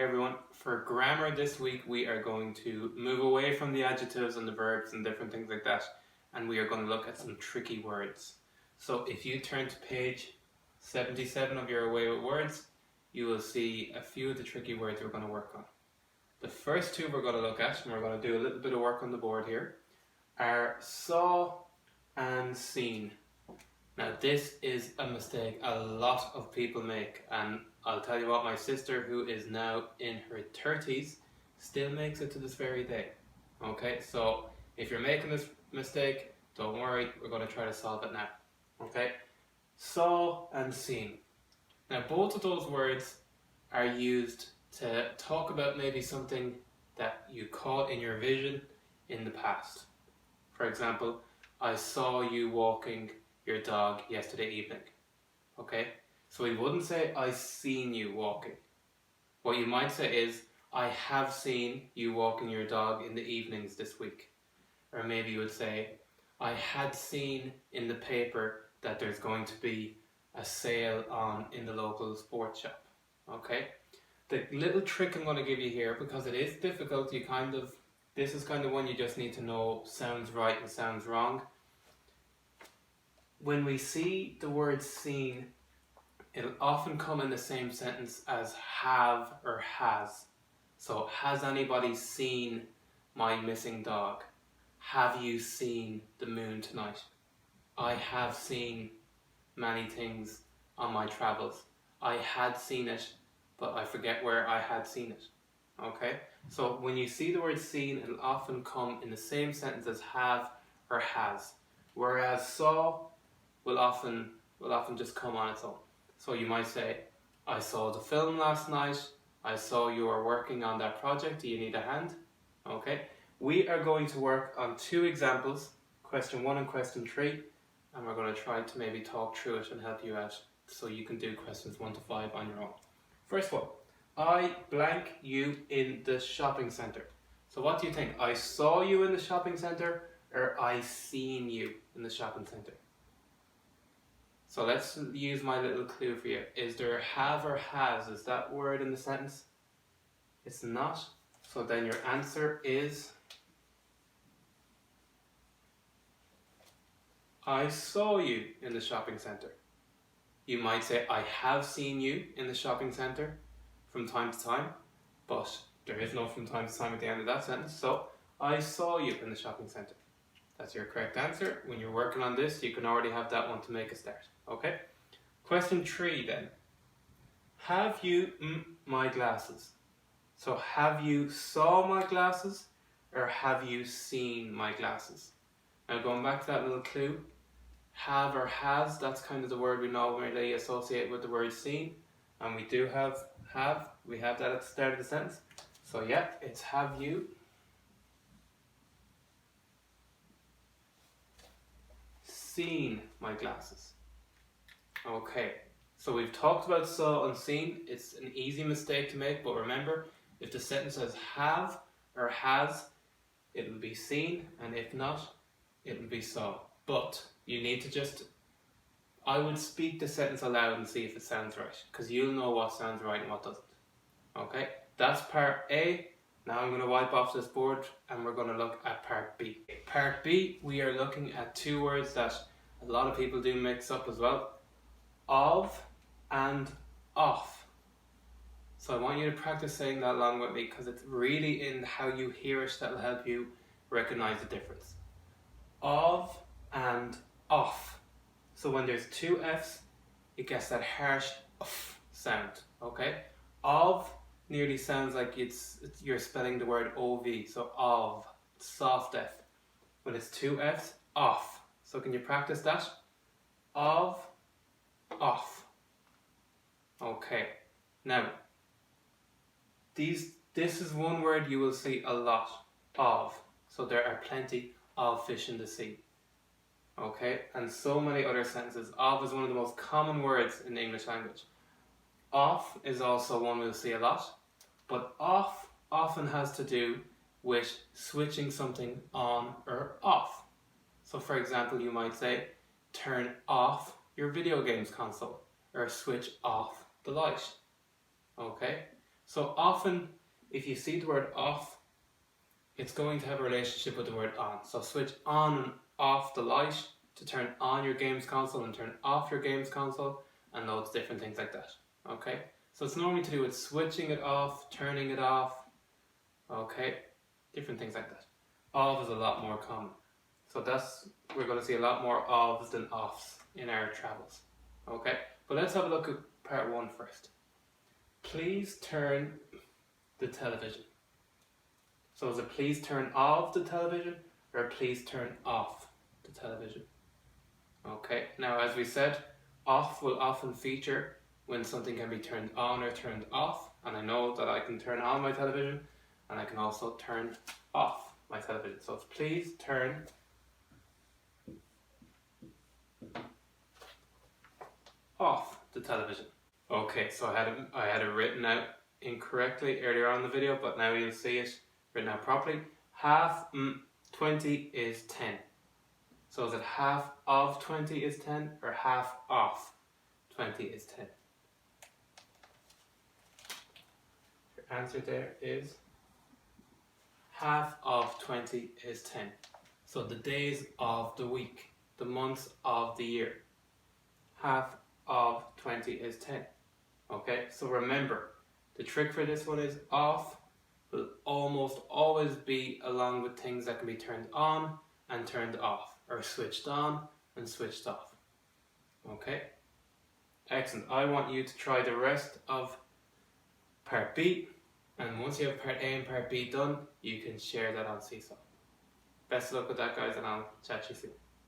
Hey everyone, for grammar this week we are going to move away from the adjectives and the verbs and different things like that, and we are going to look at some tricky words. So if you turn to page 77 of your Away with Words, you will see a few of the tricky words we're going to work on. The first two we're going to look at, and we're going to do a little bit of work on the board here, are saw and seen. Now this is a mistake a lot of people make, and I'll tell you what, my sister, who is now in her 30s, still makes it to this very day. Okay, so if you're making this mistake, don't worry, we're going to try to solve it now. Okay, saw and seen. Now both of those words are used to talk about maybe something that you caught in your vision in the past. For example, I saw you walking your dog yesterday evening. Okay, so we wouldn't say I seen you walking. What you might say is I have seen you walking your dog in the evenings this week. Or maybe you would say I had seen in the paper that there's going to be a sale on in the local sports shop. Okay, the little trick I'm going to give you here, because it is difficult, this is kind of one you just need to know sounds right and sounds wrong. When we see the word seen, it'll often come in the same sentence as have or has. So, has anybody seen my missing dog? Have you seen the moon tonight? I have seen many things on my travels. I had seen it, but I forget where I had seen it. Okay? So, when you see the word seen, it'll often come in the same sentence as have or has. Whereas saw will often just come on its own. So you might say, I saw the film last night, I saw you are working on that project, do you need a hand? Okay, we are going to work on two examples, question 1 and question 3, and we're going to try to maybe talk through it and help you out so you can do questions 1 to 5 on your own. First one, I blank you in the shopping centre. So what do you think? I saw you in the shopping centre, or I seen you in the shopping centre? So let's use my little clue for you. Is there have or has? Is that word in the sentence? It's not. So then your answer is I saw you in the shopping centre. You might say I have seen you in the shopping centre from time to time, but there is no from time to time at the end of that sentence. So I saw you in the shopping centre. That's your correct answer. When you're working on this, you can already have that one to make a start. Okay? Question 3 then. Have you my glasses? So have you saw my glasses, or have you seen my glasses? Now going back to that little clue, have or has, that's kind of the word we normally associate with the word seen. And we do we have that at the start of the sentence. So yeah, it's have you seen my glasses. Okay, so we've talked about saw and seen. It's an easy mistake to make, but remember, if the sentence says have or has, it will be seen, and if not, it will be saw. But you need to I would speak the sentence aloud and see if it sounds right, because you'll know what sounds right and what doesn't. Okay, that's part A. Now I'm going to wipe off this board and we're going to look at part B. Part B, we are looking at two words that a lot of people do mix up as well. Of and off. So I want you to practice saying that along with me, because it's really in how you hear it that will help you recognize the difference. Of and off. So when there's two F's, it gets that harsh F sound. Okay? Of nearly sounds like you're spelling the word OV, so of, soft F. When it's two F's, off. So can you practice that? Of, off. Okay. Now, this is one word you will see a lot of. So there are plenty of fish in the sea. Okay, and so many other sentences. Of is one of the most common words in the English language. Off is also one we'll see a lot. But off often has to do with switching something on or off. So for example, you might say, turn off your video games console, or switch off the light. Okay? So often, if you see the word off, it's going to have a relationship with the word on. So switch on and off the light to turn on your games console and turn off your games console, and loads of different things like that. Okay? So it's normally to do with switching it off, turning it off, okay? Different things like that. Of is a lot more common. So we're going to see a lot more ofs than offs in our travels. Okay? But let's have a look at part 1 first. Please turn the television. So is it please turn off the television or please turn off the television? Okay, now as we said, off will often feature when something can be turned on or turned off, and I know that I can turn on my television and I can also turn off my television. So it's please turn off the television. Okay, so I had it written out incorrectly earlier on in the video, but now you'll see it written out properly. Half 20 is 10. So is it half of 20 is 10 or half off 20 is 10? Your answer there is half of 20 is 10. So the days of the week, the months of the year. Half of 20 is 10. Okay, so remember, the trick for this one is off will almost always be along with things that can be turned on and turned off, or switched on and switched off. Okay, excellent. I want you to try the rest of part B, and once you have part A and part B done, you can share that on Seesaw. Best of luck with that, guys, and I'll chat to you soon.